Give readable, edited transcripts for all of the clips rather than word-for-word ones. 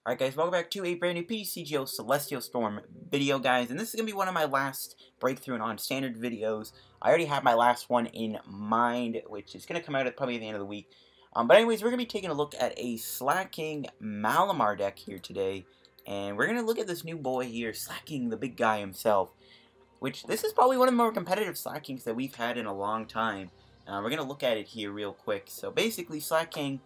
Alright guys, welcome back to a brand new PTCGO Celestial Storm video, guys, and this is going to be one of my last breakthrough and on-standard videos. I already have my last one in mind, which is going to come out at probably the end of the week. But anyways, we're going to be taking a look at a Slaking Malamar deck here today, and we're going to look at this new boy here, Slaking, the big guy himself, which this is probably one of the more competitive Slakings that we've had in a long time. We're going to look at it here real quick. So basically, Slaking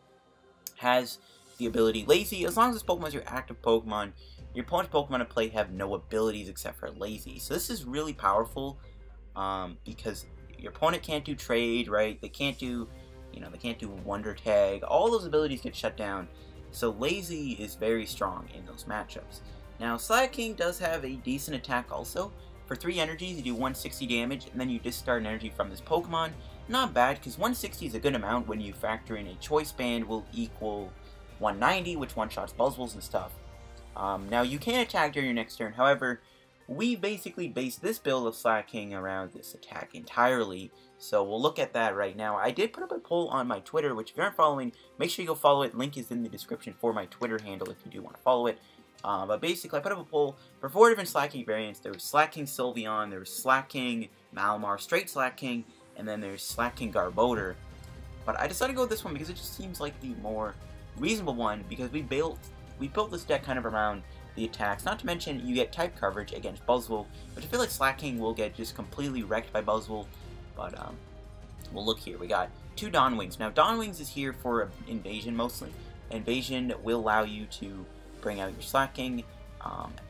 has the ability Lazy. As long as this Pokemon is your active Pokemon, your opponent's Pokemon in play have no abilities except for Lazy. So this is really powerful because your opponent can't do trade, right? They can't do, they can't do Wonder Tag. All those abilities get shut down. So Lazy is very strong in those matchups. Now Slaking does have a decent attack also. For 3 energies, you do 160 damage, and then you discard an energy from this Pokemon. Not bad, because 160 is a good amount when you factor in a Choice Band will equal 190, which one-shots Buzzwoles and stuff. Now, you can attack during your next turn. However, we basically base this build of Slaking around this attack entirely. So we'll look at that right now. I did put up a poll on my Twitter, which if you aren't following, make sure you go follow it. Link is in the description for my Twitter handle if you do want to follow it. But basically, I put up a poll for 4 different Slaking variants. There was Slaking Sylveon, there was Slaking Malamar, straight Slaking, and then there's Slaking Garbodor. But I decided to go with this one because it just seems like the more reasonable one, because we built this deck kind of around the attacks. Not to mention, you get type coverage against Buzzwole, which I feel like Slaking will get just completely wrecked by Buzzwole. But we'll look here. We got 2 Dawn Wings. Now, Dawn Wings is here for invasion mostly. Invasion will allow you to bring out your Slaking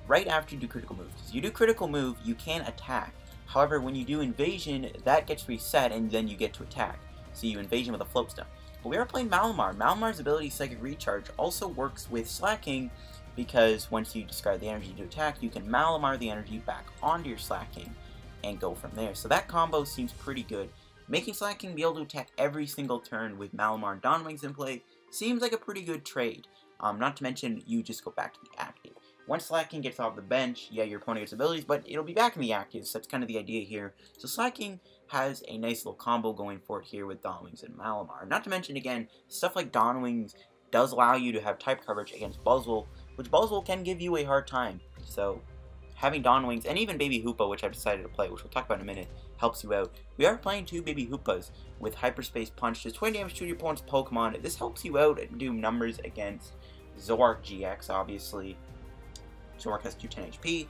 right after you do critical move. Because you do critical move, you can attack. However, when you do invasion, that gets reset and then you get to attack. So you invasion with a Float Stone. But we are playing Malamar. Malamar's ability, Psychic Recharge, also works with Slaking because once you discard the energy to attack, you can Malamar the energy back onto your Slaking and go from there. So that combo seems pretty good. Making Slaking be able to attack every single turn with Malamar and Dawn Wings in play seems like a pretty good trade. Not to mention, you just go back to the active. Once Slaking gets off the bench, yeah, your opponent gets abilities, but it'll be back in the active, so that's kind of the idea here. So Slaking has a nice little combo going for it here with Dawn Wings and Malamar. Not to mention, again, stuff like Dawn Wings does allow you to have type coverage against Buzzwole, which Buzzwole can give you a hard time. So having Dawn Wings, and even Baby Hoopa, which I've decided to play, which we'll talk about in a minute, helps you out. We are playing 2 Baby Hoopas with Hyperspace Punch, just 20 damage to your opponent's Pokemon. This helps you out and do numbers against Zoroark-GX, obviously. Zoroark has 210 HP.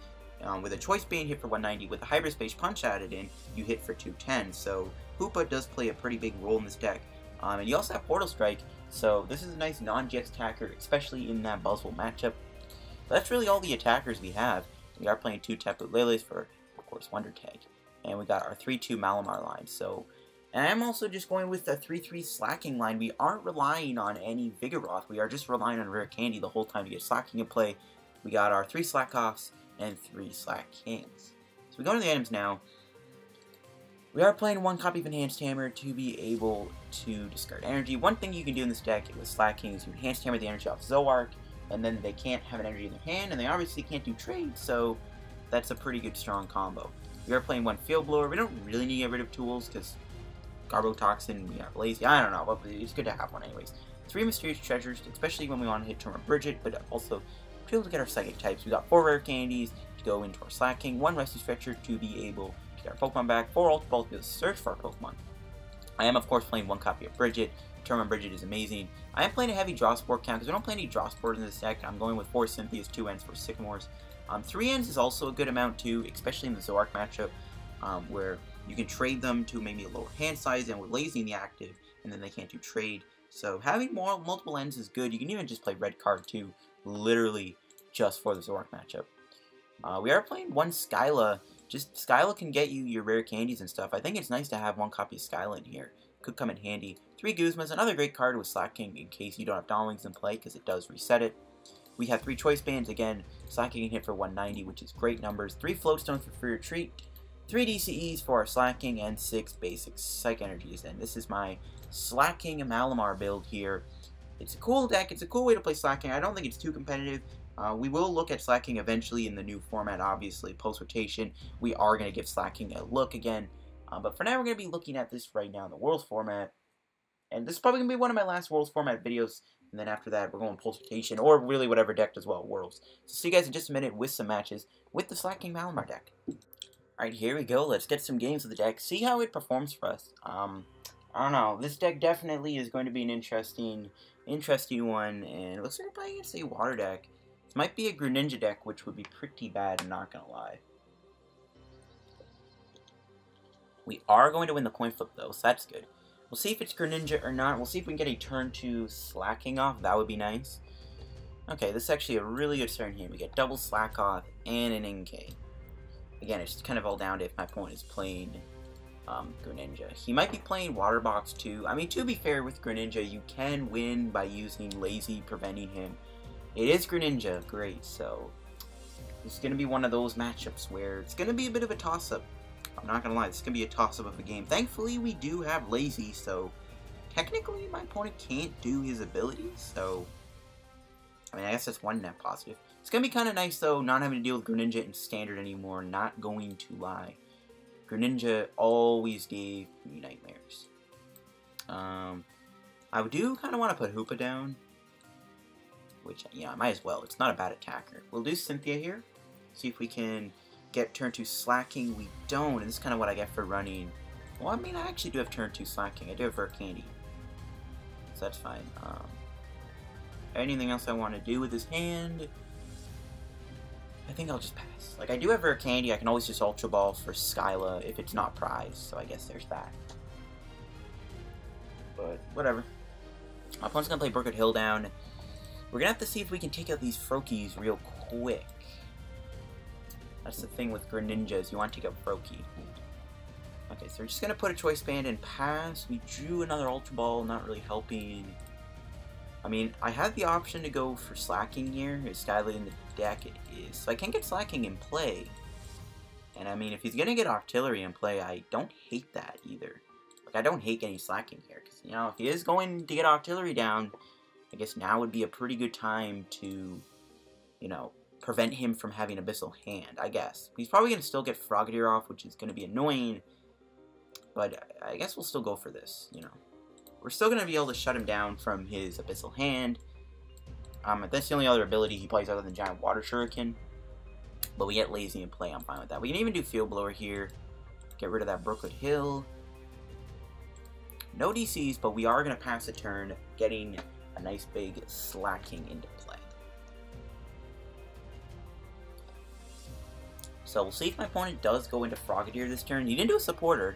With a Choice Band, hit for 190. With a Hyperspace Punch added in, you hit for 210. So Hoopa does play a pretty big role in this deck. And you also have Portal Strike, so this is a nice non-GX attacker, especially in that Buzzwole matchup. But that's really all the attackers we have. We are playing 2 Tapu Leles for, of course, Wonder Tag. And we got our 3-2 Malamar line. So, and I'm also just going with a 3-3 Slaking line. We aren't relying on any Vigoroth. We are just relying on Rare Candy the whole time to get Slaking in play. We got our 3 Slakoths and 3 Slakings. So we go to the items now. We are playing 1 copy of Enhanced Hammer to be able to discard energy. One thing you can do in this deck with Slaking is you Enhanced Hammer the energy off Zoroark, and then they can't have an energy in their hand, and they obviously can't do trade, so that's a pretty good strong combo. We are playing 1 Field Blower. We don't really need to get rid of tools because Garbotoxin, we are lazy. I don't know, but it's good to have one anyways. 3 Mysterious Treasures, especially when we want to hit turn Brigette, but also to be able to get our Psychic types. We got 4 Rare Candies to go into our Slaking, 1 Rescue Stretcher to be able to get our Pokemon back, 4 Ultra Balls to be able to search for our Pokemon. I am, of course, playing 1 copy of Brigette. Turn Brigette is amazing. I am playing a heavy draw sport count because we don't play any draw sport in this deck. I'm going with 4 Cynthias, 2 Ends, 4 Sycamores. 3 Ends is also a good amount too, especially in the Zoroark matchup, where you can trade them to maybe a lower hand size and with Lazy in the active, and then they can't do trade. So having multiple Ends is good. You can even just play red card too, literally just for the Zoroark matchup. We are playing 1 Skyla. Just Skyla can get you your rare candies and stuff. I think it's nice to have 1 copy of Skyla in here. Could come in handy. 3 Guzmas, another great card with Slaking in case you don't have Dawn Wings in play because it does reset it. We have 3 Choice Bands, again, Slaking can hit for 190, which is great numbers. 3 Float Stones for free retreat. 3 DCEs for our Slaking, and 6 basic Psych Energies. And this is my Slaking Malamar build here. It's a cool deck. It's a cool way to play Slaking. I don't think it's too competitive. We will look at Slaking eventually in the new format, obviously, post-rotation. We are going to give Slaking a look again. But for now, we're going to be looking at this right now in the Worlds format. And this is probably going to be one of my last Worlds format videos And then after that, we're going Pulsation, or really whatever deck does well, Worlds. So see you guys in just a minute with some matches with the Slaking Malamar deck. Alright, here we go. Let's get some games with the deck. See how it performs for us. I don't know. This deck definitely is going to be an interesting one. And it looks like we're playing against a water deck. This might be a Greninja deck, which would be pretty bad, I'm not going to lie. We are going to win the coin flip, though, so that's good. We'll see if it's Greninja or not. We'll see if we can get a turn 2 Slaking off. That would be nice. Okay, this is actually a really good turn here. We get double Slakoth and an Inkay. Again, it's kind of all down to if my opponent is playing Greninja. He might be playing Water Box too. I mean, to be fair with Greninja, you can win by using Lazy, preventing him. It is Greninja, great, so it's going to be one of those matchups where it's going to be a bit of a toss-up. I'm not going to lie, it's going to be a toss-up of a game. Thankfully, we do have Lazy, so technically my opponent can't do his abilities, so I mean, I guess that's one net positive. It's going to be kind of nice, though, not having to deal with Greninja in Standard anymore, not going to lie. Greninja always gave me nightmares. I do kind of want to put Hoopa down, which, yeah, I might as well. It's not a bad attacker. We'll do Cynthia here, see if we can get turn 2 Slaking. We don't, and this is kind of what I get for running. Well, I mean, I actually do have turn 2 Slaking. I do have Rare Candy, so that's fine. Anything else I want to do with his hand? I think I'll just pass. Like, I do have Rare Candy. I can always just Ultra Ball for Skyla if it's not prized, so I guess there's that. But, whatever. My opponent's going to play Brookwood Hill down. We're going to have to see if we can take out these Froakies real quick. That's the thing with Greninjas. You want to take out Froakie. Okay, so we're just going to put a Choice Band and pass. We drew another Ultra Ball, not really helping. I mean, I had the option to go for Slaking here. His Skyla in the deck it is. So I can get Slaking in play. And I mean, if he's going to get Artillery in play, I don't hate that either. Like, I don't hate getting Slaking here. Because, you know, if he is going to get Artillery down, I guess now would be a pretty good time to, you know, prevent him from having Abyssal Hand, I guess. He's probably going to still get Frogadier off, which is going to be annoying. But I guess we'll still go for this, you know. We're still going to be able to shut him down from his Abyssal Hand. That's the only other ability he plays other than Giant Water Shuriken. But we get Lazy in play, I'm fine with that. We can even do Field Blower here. Get rid of that Brookwood Hill. No DCs, but we are going to pass a turn, getting a nice big Slaking into play. So we'll see if my opponent does go into Frogadier this turn. He didn't do a Supporter.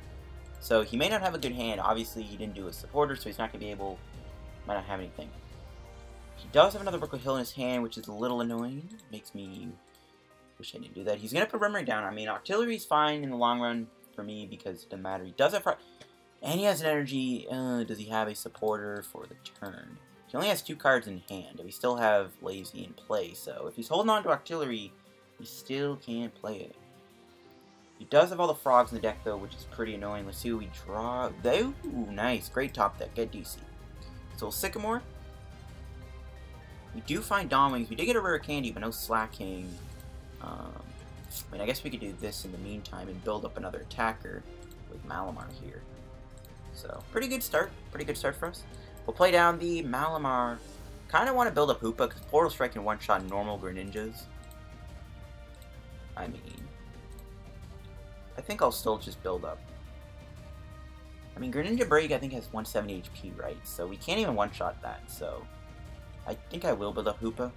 So he may not have a good hand. Obviously, he didn't do a Supporter, so he's not going to be able... might not have anything. He does have another Brookwood Hill in his hand, which is a little annoying. Makes me wish I didn't do that. He's going to put Remory down. I mean, Artillery's fine in the long run for me because it doesn't matter. He does have... and he has an energy. Does he have a Supporter for the turn? He only has 2 cards in hand. We still have Lazy in play, so if he's holding on to Artillery, he still can't play it. He does have all the frogs in the deck, though, which is pretty annoying. Let's see what we draw. Ooh, nice. Great top deck. Good DC. So, Sycamore. We do find Dawnwings. We did get a Rare Candy, but no Slaking. I mean, I guess we could do this in the meantime and build up another attacker with Malamar here. So, pretty good start. Pretty good start for us. We'll play down the Malamar. Kind of want to build up Hoopa, because Portal Strike can one-shot normal Greninjas. I mean... I think I'll still just build up. I mean, Greninja Break, I think, has 170 HP, right? So we can't even one-shot that, so... I think I will build up Hoopa.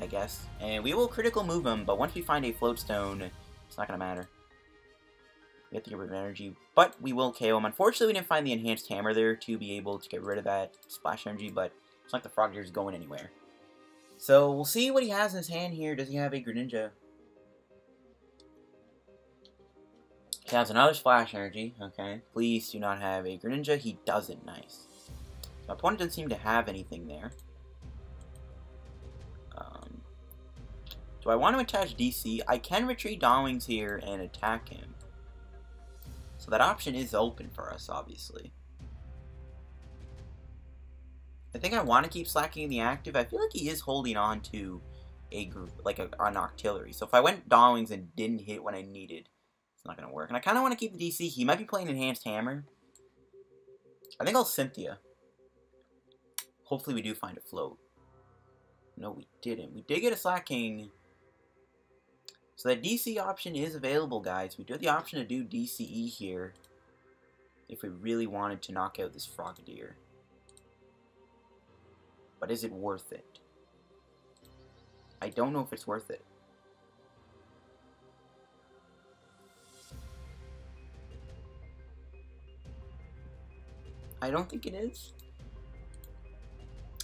I guess. And we will critical move him, but once we find a Float Stone, it's not going to matter. We have to get rid of energy, but we will KO him. Unfortunately, we didn't find the Enhanced Hammer there to be able to get rid of that Splash Energy, but it's not like the Frogdier's going anywhere. So we'll see what he has in his hand here. Does he have a Greninja? He has another Splash Energy, okay. Please do not have a Greninja. He doesn't, nice. My opponent doesn't seem to have anything there. Do I want to attach DC? I can retreat Dawnwings here and attack him. So that option is open for us, obviously. I think I want to keep Slaking in the active. I feel like he is holding on to an Artillery. So if I went Dawnwings and didn't hit when I needed, it's not going to work. And I kind of want to keep the DC. He might be playing Enhanced Hammer. I think I'll Cynthia. Hopefully we do find a float. No, we didn't. We did get a Slaking. So that DC option is available, guys. We do have the option to do DCE here. If we really wanted to knock out this Frogadier. But is it worth it? I don't know if it's worth it. I don't think it is.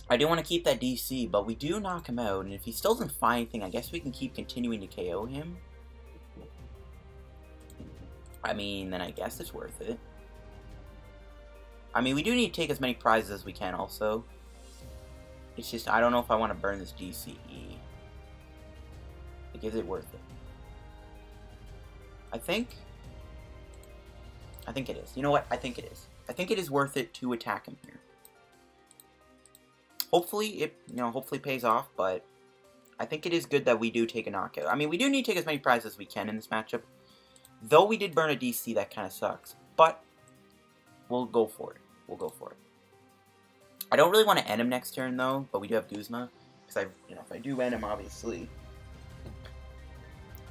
I do want to keep that DC, but we do knock him out, and if he still doesn't find anything, I guess we can keep continuing to KO him. I mean, then I guess it's worth it. I mean, we do need to take as many prizes as we can also. It's just, I don't know if I want to burn this DCE. Like, is it worth it? I think it is. You know what? I think it is. I think it is worth it to attack him here. Hopefully it, hopefully pays off, but I think it is good that we do take a knockout. I mean, we do need to take as many prizes as we can in this matchup. Though we did burn a DC, that kind of sucks. But we'll go for it. We'll go for it. I don't really want to end him next turn, though, but we do have Guzma. Because if I do end him, obviously,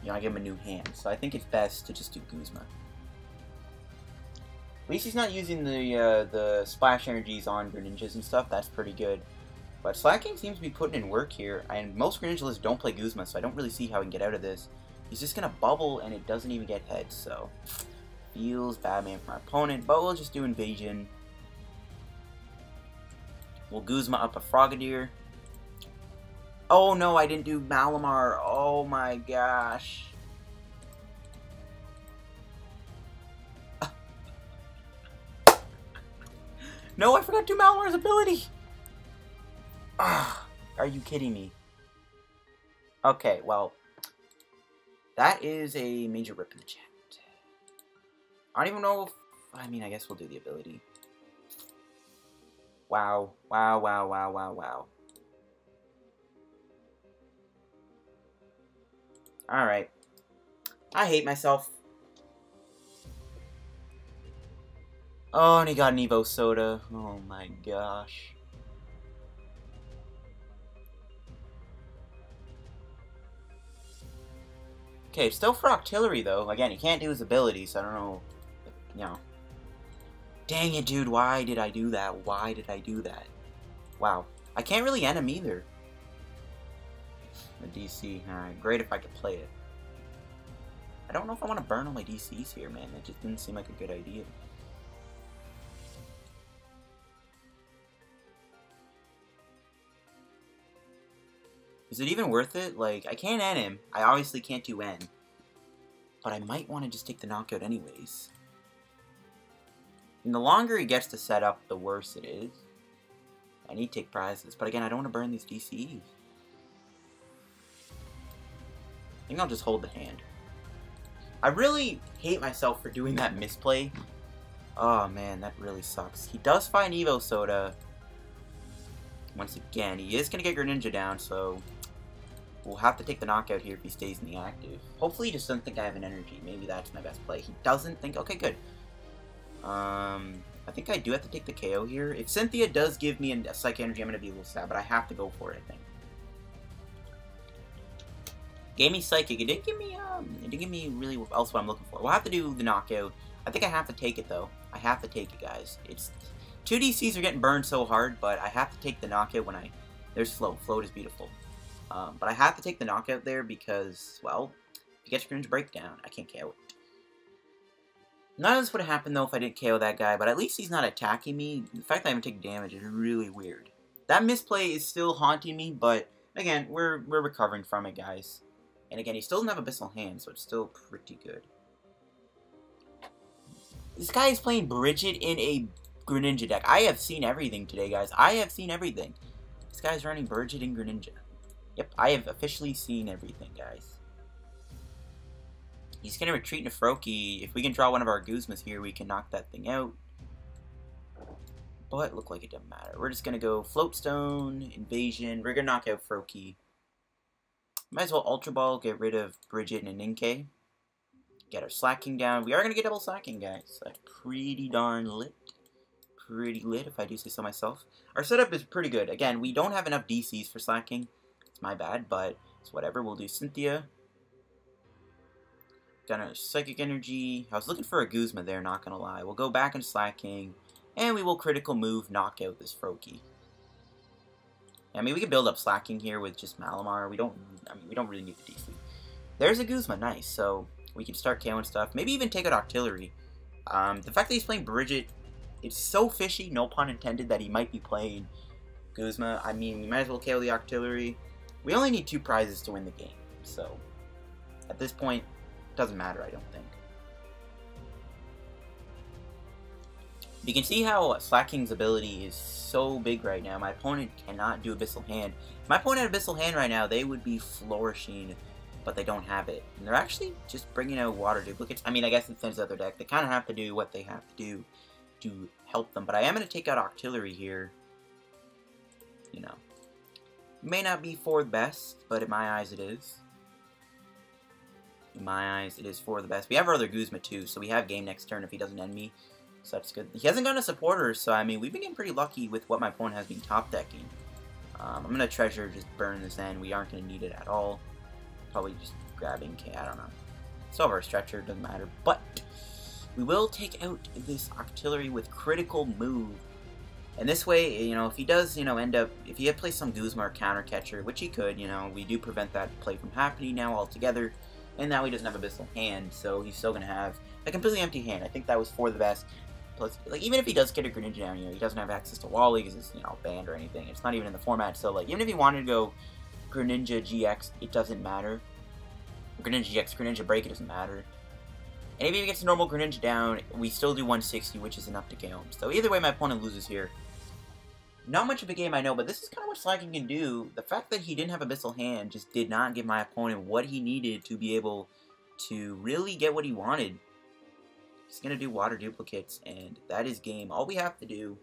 I give him a new hand. So I think it's best to just do Guzma. At least he's not using the splash energies on Greninjas and stuff. That's pretty good. But Slaking seems to be putting in work here. And most Greninjas don't play Guzma, so I don't really see how he can get out of this. He's just going to bubble, and it doesn't even get heads. So, feels bad man for my opponent. But we'll just do Invasion. We'll Guzma up a Frogadier. Oh no, I didn't do Malamar. Oh my gosh. No, I forgot to do Malamar's ability! Ah, are you kidding me? Okay, well, that is a major rip in the chat. I don't even know if, I mean, I guess we'll do the ability. Wow, wow, wow, wow, wow, wow. Alright. I hate myself. Oh, and he got an Evo Soda. Oh my gosh. Okay, still for Octillery though. Again, he can't do his abilities, so I don't know. Dang it, dude. Why did I do that? Why did I do that? Wow. I can't really end him either. The DC. Alright, great if I could play it. I don't know if I want to burn all my DCs here, man. That just didn't seem like a good idea. Is it even worth it? Like, I can't end him. I obviously can't do end. But I might want to just take the knockout anyways. And the longer he gets to set up, the worse it is. I need to take prizes. But again, I don't want to burn these DCs. I think I'll just hold the hand. I really hate myself for doing that misplay. Oh man, that really sucks. He does find Evo Soda. Once again, he is going to get Greninja down, so we'll have to take the knockout here if he stays in the active. Hopefully he just doesn't think I have an energy. Maybe that's my best play. He doesn't think... Okay, good. I think I do have to take the KO here. If Cynthia does give me a Psych Energy, I'm going to be a little sad, but I have to go for it, I think. Gave me Psychic. It did give me really else what I'm looking for. We'll have to do the knockout. I think I have to take it, though. I have to take it, guys. It's... 2 DCs are getting burned so hard, but I have to take the knockout when there's Float. Float is beautiful. But I have to take the knockout there because, well, if he gets Greninja Breakdown, I can't KO it. None of this would have happened, though, if I didn't KO that guy, but at least he's not attacking me. The fact that I haven't taken damage is really weird. That misplay is still haunting me, but, again, we're recovering from it, guys. And again, he still doesn't have Abyssal Hand, so it's still pretty good. This guy is playing Brigette in a Greninja deck. I have seen everything today, guys. I have seen everything. This guy's running Brigette and Greninja. Yep, I have officially seen everything, guys. He's going to retreat into Froakie. If we can draw one of our Guzmas here, we can knock that thing out. But look like it doesn't matter. We're just going to go Float Stone, Invasion. We're going to knock out Froakie. Might as well Ultra Ball, get rid of Brigette and Inkay. Get our Slaking down. We are going to get double Slaking, guys. So that's pretty darn lit. pretty lit, if I do say so myself. Our setup is pretty good. Again, we don't have enough DCs for Slaking. It's my bad, but it's whatever. We'll do Cynthia. Got a Psychic Energy. I was looking for a Guzma there, not gonna lie. We'll go back into Slaking, and we will critical move, knock out this Froakie. I mean, we can build up Slaking here with just Malamar. We don't really need the DC. There's a Guzma, nice. So we can start KOing stuff. Maybe even take out Octillery. The fact that he's playing Brigette, it's so fishy, no pun intended, that he might be playing Guzma. I mean, we might as well KO the Octillery. We only need 2 prizes to win the game, so at this point, it doesn't matter, I don't think. You can see how Slaking's ability is so big right now. My opponent cannot do Abyssal Hand. If my opponent had Abyssal Hand right now, they would be flourishing, but they don't have it. And they're actually just bringing out water duplicates. I mean, I guess it's their other deck. They kind of have to do what they have to do to help them. But I am going to take out Octillery here. You know. May not be for the best, but in my eyes it is. In my eyes, it is for the best. We have our other Guzma too, so we have game next turn if he doesn't end me. So that's good. He hasn't gotten a supporter, so I mean, we've been getting pretty lucky with what my opponent has been top decking. I'm going to Treasure, just burn this in. We aren't going to need it at all. Probably just grabbing Inkay, I don't know. Still have our Stretcher, doesn't matter. But we will take out this Octillery with critical move. And this way, you know, if he does, you know, end up, if he had played some Guzma or Counter Catcher, which he could, you know, we do prevent that play from happening now altogether. And now he doesn't have Abyssal Hand, so he's still going to have a completely empty hand. I think that was for the best. Plus, like, even if he does get a Greninja down here, he doesn't have access to Wally because it's, you know, banned or anything. It's not even in the format, so, like, even if he wanted to go Greninja GX, it doesn't matter. Greninja GX, Greninja Break, it doesn't matter. And if he gets a normal Greninja down, we still do 160, which is enough to KO him. So either way, my opponent loses here. Not much of a game, I know, but this is kind of what Slaking can do. The fact that he didn't have Abyssal Hand just did not give my opponent what he needed to be able to really get what he wanted. He's going to do water duplicates, and that is game. All we have to do...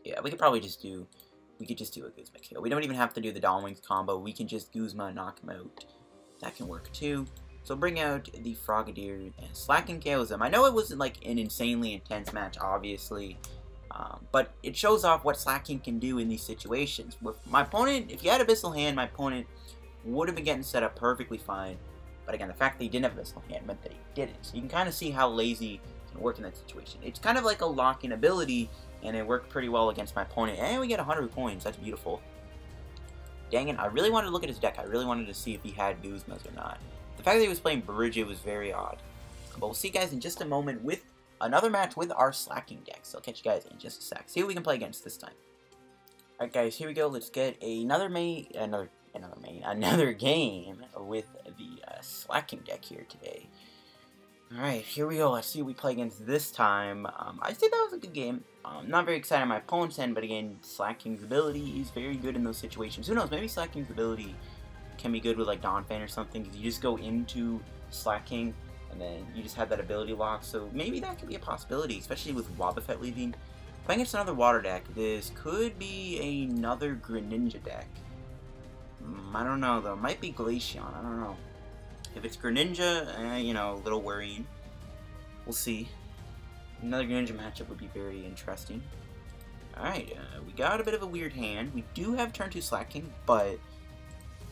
Yeah, we could probably just do... We could just do a Guzma kill. We don't even have to do the Dawn Wings combo. We can just Guzma and knock him out. That can work too. So bring out the Frogadier, and Slaking KOs him. I know it wasn't like an insanely intense match, obviously. But it shows off what Slaking can do in these situations. With my opponent, if he had Abyssal Hand, my opponent would have been getting set up perfectly fine. But again, the fact that he didn't have Abyssal Hand meant that he didn't. So you can kind of see how lazy can work in that situation. It's kind of like a lock-in ability, and it worked pretty well against my opponent. And we get 100 coins. That's beautiful. Dang it, I really wanted to look at his deck. I really wanted to see if he had Guzmas or not. The fact that he was playing Brigette was very odd. But we'll see you guys in just a moment with another match with our Slaking deck. So I'll catch you guys in just a sec. See who we can play against this time. Alright guys, here we go. Let's get another game with the Slaking deck here today. Alright, here we go. Let's see who we play against this time. I'd say that was a good game. Not very excited on my opponent's end, but again, Slaking's ability is very good in those situations. Who knows, maybe Slaking's ability can be good with like Dawn Fan or something, because you just go into Slaking and then you just have that ability lock, so maybe that could be a possibility, especially with Wobbuffet leaving. Playing against another water deck, this could be another Greninja deck. I don't know though, might be Glaceon, I don't know. If it's Greninja, you know, a little worrying. We'll see. Another Greninja matchup would be very interesting. Alright, we got a bit of a weird hand. We do have turn 2 Slaking, but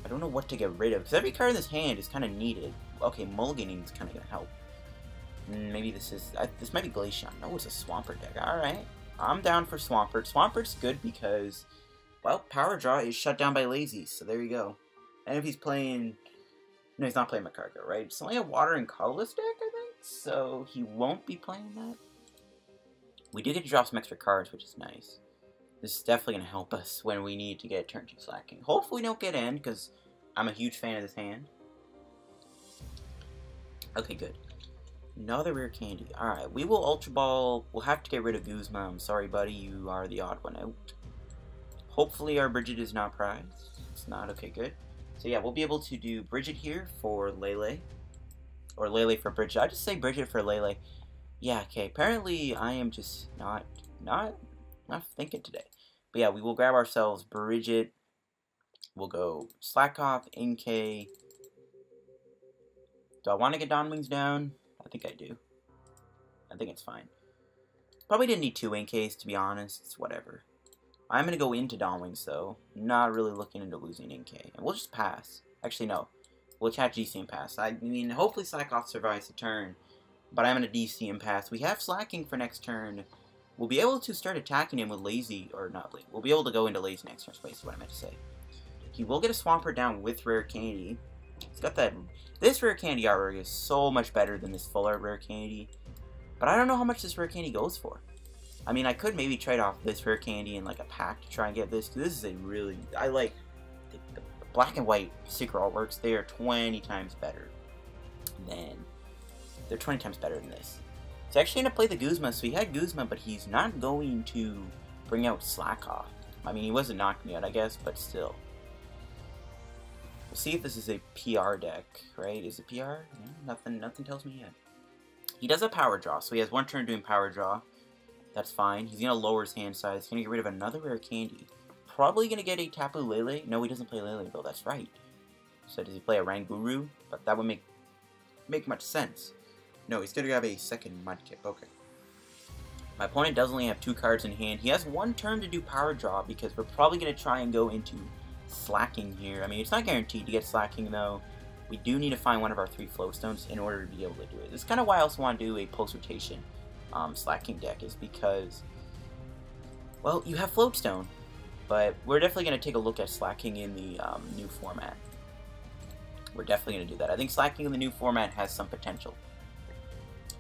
I don't know what to get rid of, because every card in this hand is kind of needed. Okay, mulliganing is kind of going to help. Maybe this is... this might be Glaceon. No, it's a Swampert deck. Alright, I'm down for Swampert. Swampert's good because, well, Power Draw is shut down by Lazy, so there you go. And if he's playing... No, he's not playing Macargo, right? It's only a Water and Colorless deck, I think, so he won't be playing that. We do get to drop some extra cards, which is nice. This is definitely going to help us when we need to get turn 2 Slaking. Hopefully we don't get end, because I'm a huge fan of this hand. Okay, good. Another Rare Candy. Alright, we will Ultra Ball. We'll have to get rid of Guzma. I'm sorry, buddy. You are the odd one out. Hopefully our Brigette is not prized. It's not. Okay, good. So yeah, we'll be able to do Brigette here for Lele. Or Lele for Brigette. I just say Brigette for Lele. Yeah, okay. Apparently I am just not thinking today. But yeah, we will grab ourselves Brigette. We'll go Slakoth, Inkay. Do I want to get Dawn Wings down? I think I do. I think it's fine. Probably didn't need 2 Inkays, to be honest. It's whatever. I'm going to go into Dawnwings, though. Not really looking into losing Inkay. And we'll just pass. Actually, no. We'll chat GC and pass. I mean, hopefully Slakoth survives the turn. But I'm going to DC and pass. We have Slacking for next turn. We'll be able to start attacking him with Lazy, or not Lazy. We'll be able to go into Lazy next turn, is what I meant to say. He will get a Swampert down with Rare Candy. He's got that. This Rare Candy artwork is so much better than this full art Rare Candy. But I don't know how much this Rare Candy goes for. I mean, I could maybe trade off this Rare Candy in like a pack to try and get this. Because this is a really. I like the black and white secret artworks. They are 20 times better than. They're 20 times better than this. He's actually going to play the Guzma, so he had Guzma, but he's not going to bring out Slakoth. I mean, he wasn't knocking me out, I guess, but still. We'll see if this is a PR deck, right? Is it PR? No, nothing tells me yet. He does a power draw, so he has 1 turn doing power draw. That's fine. He's going to lower his hand size. He's going to get rid of another Rare Candy. Probably going to get a Tapu Lele. No, he doesn't play Lele, though. That's right. So does he play a Ranguru? But that would make much sense. No, he's going to grab a second Mudkip. Okay. My opponent does only have 2 cards in hand. He has 1 turn to do power draw because we're probably going to try and go into Slacking here. I mean, it's not guaranteed to get Slacking, though. We do need to find one of our 3 Float Stones in order to be able to do it. This is kind of why I also want to do a post-rotation Slacking deck, is because, well, you have Float Stone, but we're definitely going to take a look at Slacking in the new format. We're definitely going to do that. I think Slacking in the new format has some potential.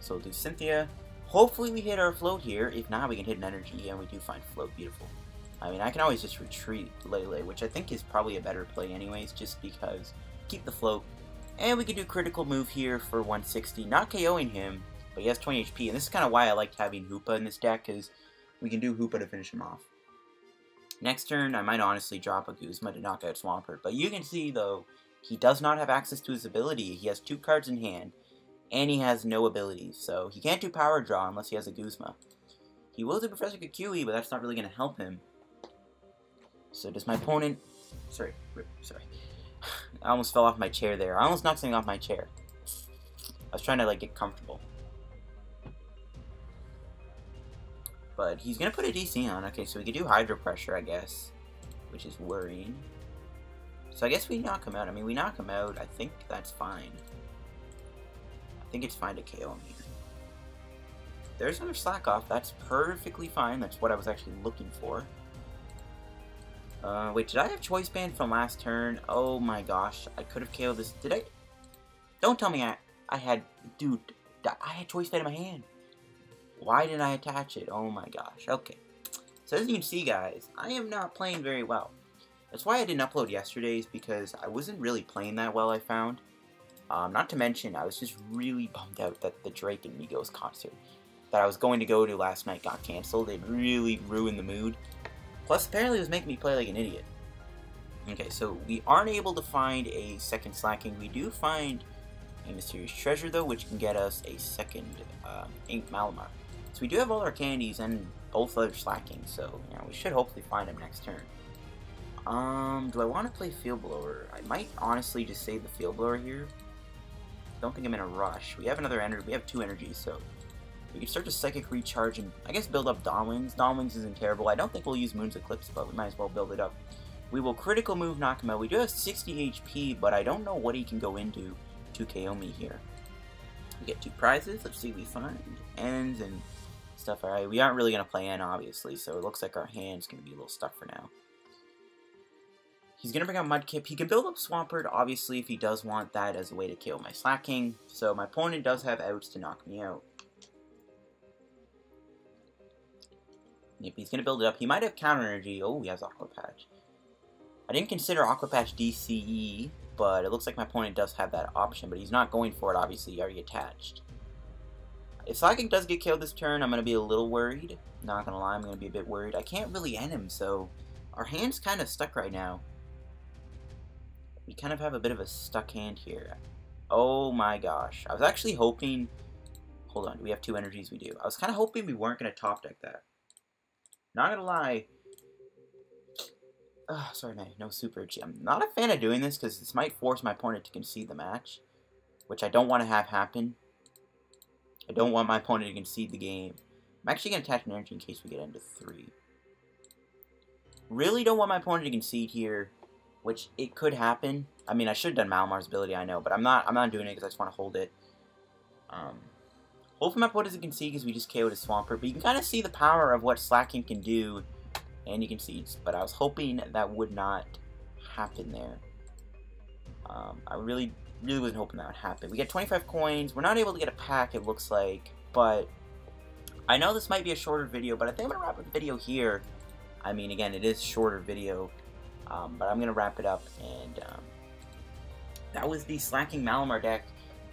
So we'll do Cynthia. Hopefully we hit our Float here. If not, we can hit an Energy, and we do find Float. Beautiful. I mean, I can always just retreat Lele, which I think is probably a better play anyways, just because keep the Float. And we can do critical move here for 160. Not KOing him, but he has 20 HP. And this is kind of why I liked having Hoopa in this deck, because we can do Hoopa to finish him off. Next turn, I might honestly drop a Guzma to knock out Swampert. But you can see, though, he does not have access to his ability. He has 2 cards in hand. And he has no abilities, so he can't do power draw unless he has a Guzma. He will do Professor Sycamore, but that's not really going to help him. So does my opponent... Sorry. I almost fell off my chair there. I almost knocked something off my chair. I was trying to, like, get comfortable. But he's going to put a DC on. Okay, so we could do Hydro Pressure, I guess. Which is worrying. So I guess we knock him out. I mean, we knock him out. I think that's fine. I think it's fine to KO him here. There's another Slakoth. That's perfectly fine. That's what I was actually looking for. Wait, did I have Choice Band from last turn? Oh my gosh. I could have KO'd this. Did I? Don't tell me I had... Dude, I had Choice Band in my hand. Why didn't I attach it? Oh my gosh. Okay. So as you can see, guys, I am not playing very well. That's why I didn't upload yesterday's, because I wasn't really playing that well, I found. Not to mention, I was just really bummed out that the Drake and Migos concert that I was going to go to last night got canceled. It really ruined the mood. Plus, apparently it was making me play like an idiot. Okay, so we aren't able to find a second Slacking. We do find a Mysterious Treasure, though, which can get us a second Ink Malamar. So we do have all our candies and both other Slacking, so you know, we should hopefully find them next turn. Do I want to play Field Blower? I might honestly just save the Field Blower here. Don't think I'm in a rush. We have another energy. We have 2 energies, so we can start to Psychic Recharge and I guess build up Dawnwings. Dawnwings isn't terrible. I don't think we'll use Moon's Eclipse, but we might as well build it up. We will critical move knock him out. We do have 60 HP, but I don't know what he can go into to KO me here. We get 2 prizes. Let's see what we find. Ends and stuff. Alright, we aren't really going to play N, obviously, so it looks like our hand's going to be a little stuck for now. He's going to bring out Mudkip. He can build up Swampert, obviously, if he does want that as a way to kill my Slacking. So my opponent does have outs to knock me out. Yep, he's going to build it up. He might have Counter Energy. Oh, he has Aqua Patch. I didn't consider Aqua Patch DCE, but it looks like my opponent does have that option. But he's not going for it, obviously. He already attached. If Slacking does get killed this turn, I'm going to be a little worried. Not going to lie, I'm going to be a bit worried. I can't really end him, so our hand's kind of stuck right now. We kind of have a bit of a stuck hand here. Oh my gosh. I was actually hoping... Hold on, do we have 2 energies? We do. I was kind of hoping we weren't going to top deck that. Not going to lie. Sorry, no super G. I'm not a fan of doing this because this might force my opponent to concede the match. Which I don't want to have happen. I don't want my opponent to concede the game. I'm actually going to attach an energy in case we get into 3. Really don't want my opponent to concede here, which it could happen. I mean, I should have done Malamar's ability, I know, but I'm not doing it because I just want to hold it. Hopefully my opponent doesn't concede because we just KO'd his Swampert, but you can kind of see the power of what Slaking can do, and he concedes. But I was hoping that would not happen there. I really wasn't hoping that would happen. We get 25 coins. We're not able to get a pack, it looks like, but I know this might be a shorter video, but I think I'm going to wrap up the video here. I mean, again, it is a shorter video, but I'm going to wrap it up, and that was the Slaking Malamar deck.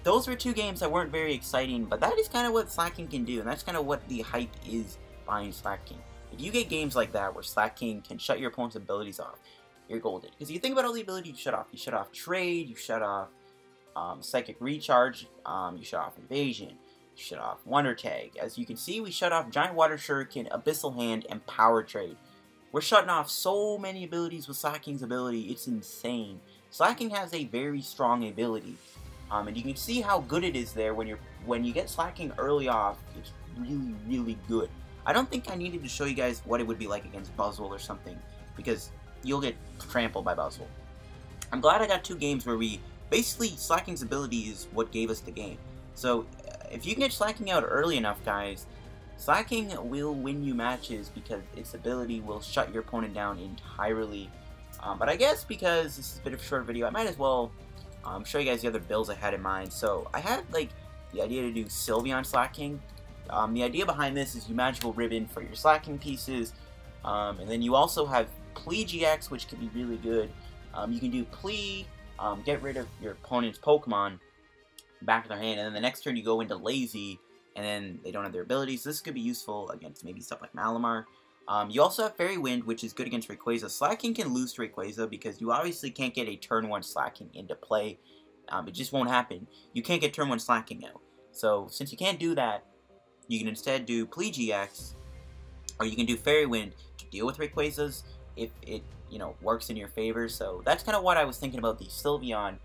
Those were 2 games that weren't very exciting, but that is kind of what Slaking can do, and that's kind of what the hype is behind Slaking. If you get games like that where Slaking can shut your opponent's abilities off, you're golden. Because you think about all the abilities you shut off Trade, you shut off Psychic Recharge, you shut off Invasion, you shut off Wonder Tag. As you can see, we shut off Giant Water Shuriken, Abyssal Hand, and Power Trade. We're shutting off so many abilities with Slaking's ability, it's insane. Slaking has a very strong ability. And you can see how good it is there when you get Slaking early off. It's really good. I don't think I needed to show you guys what it would be like against Buzzwole or something, because you'll get trampled by Buzzwole. I'm glad I got 2 games where we basically Slaking's ability is what gave us the game. So if you can get Slaking out early enough, guys, Slaking will win you matches because its ability will shut your opponent down entirely. But I guess because this is a bit of a short video, I might as well show you guys the other builds I had in mind. So I had like the idea to do Sylveon Slaking. The idea behind this is you magical ribbon for your Slaking pieces, and then you also have PTCGO, which can be really good. You can do Plea, get rid of your opponent's Pokemon back in their hand, and then the next turn you go into Lazy, and then they don't have their abilities. This could be useful against maybe stuff like Malamar. You also have Fairy Wind, which is good against Rayquaza. Slaking can lose to Rayquaza because you obviously can't get a turn 1 Slaking into play. It just won't happen. You can't get turn 1 Slaking out. So since you can't do that, you can instead do PTCGO, or you can do Fairy Wind to deal with Rayquazas if it, works in your favor. So that's kind of what I was thinking about the Sylveon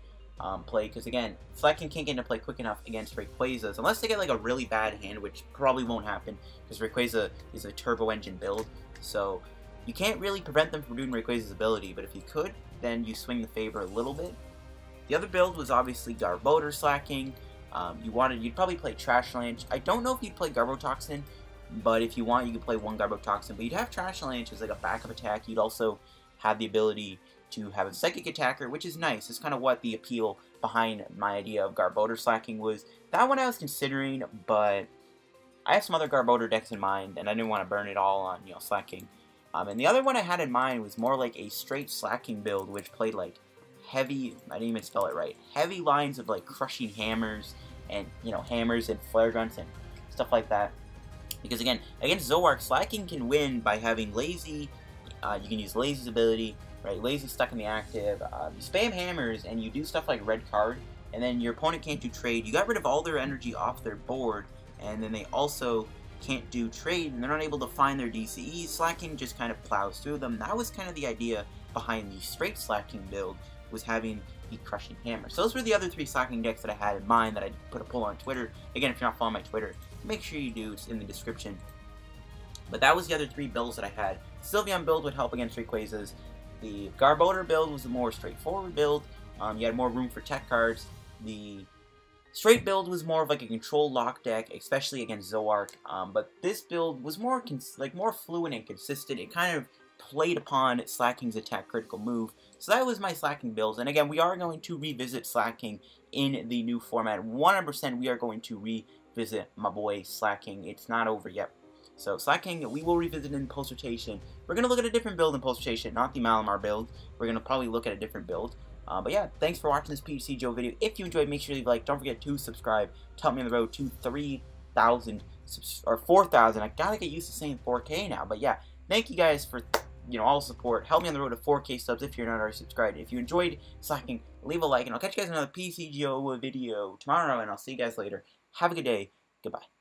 play, because again, Slaking can't get into play quick enough against Rayquazas unless they get like a really bad hand, which probably won't happen because Rayquaza is a turbo engine build, so you can't really prevent them from doing Rayquaza's ability, but if you could, then you swing the favor a little bit. The other build was obviously Garbodor Slaking. You'd probably play Trash Lance. I don't know if you'd play Garbotoxin, but if you want, you could play 1 Garbotoxin, but you'd have Trash Lance as like a backup attack. You'd also have the ability to have a Psychic Attacker, which is nice. It's kind of what the appeal behind my idea of Garbodor Slaking was. That one I was considering, but I have some other Garbodor decks in mind, and I didn't want to burn it all on, Slaking. And the other one I had in mind was more like a straight Slaking build, which played like heavy, I didn't even spell it right, heavy lines of like crushing hammers, and, hammers and flare guns and stuff like that. Because again, against Zoroark, Slaking can win by having Lazy. You can use Lazy's ability, right? Lazy stuck in the active. You spam hammers and you do stuff like red card, and then your opponent can't do trade. You got rid of all their energy off their board, and then they also can't do trade, and they're not able to find their DCEs. Slaking just kind of plows through them. That was kind of the idea behind the straight Slaking build, was having the crushing hammer. So those were the other 3 Slaking decks that I had in mind that I put a poll on Twitter. Again, if you're not following my Twitter, make sure you do. It's in the description. But that was the other 3 builds that I had. Sylveon build would help against Rayquazas. The Garbodor build was a more straightforward build. You had more room for tech cards. The straight build was more of like a control lock deck, especially against Zoroark. But this build was more more fluid and consistent. It kind of played upon Slaking's attack critical move. So that was my Slaking builds. And again, we are going to revisit Slaking in the new format. 100% we are going to revisit my boy Slaking. It's not over yet. So Slaking, we will revisit in post-rotation. We're going to look at a different build in post-rotation, not the Malamar build. We're going to probably look at a different build. But yeah, thanks for watching this PTCGO video. If you enjoyed, make sure you leave a like. Don't forget to subscribe to help me on the road to 3,000 or 4,000. I gotta get used to saying 4K now. But yeah, thank you guys for all the support. Help me on the road to 4K subs if you're not already subscribed. If you enjoyed Slaking, leave a like, and I'll catch you guys in another PTCGO video tomorrow, and I'll see you guys later. Have a good day. Goodbye.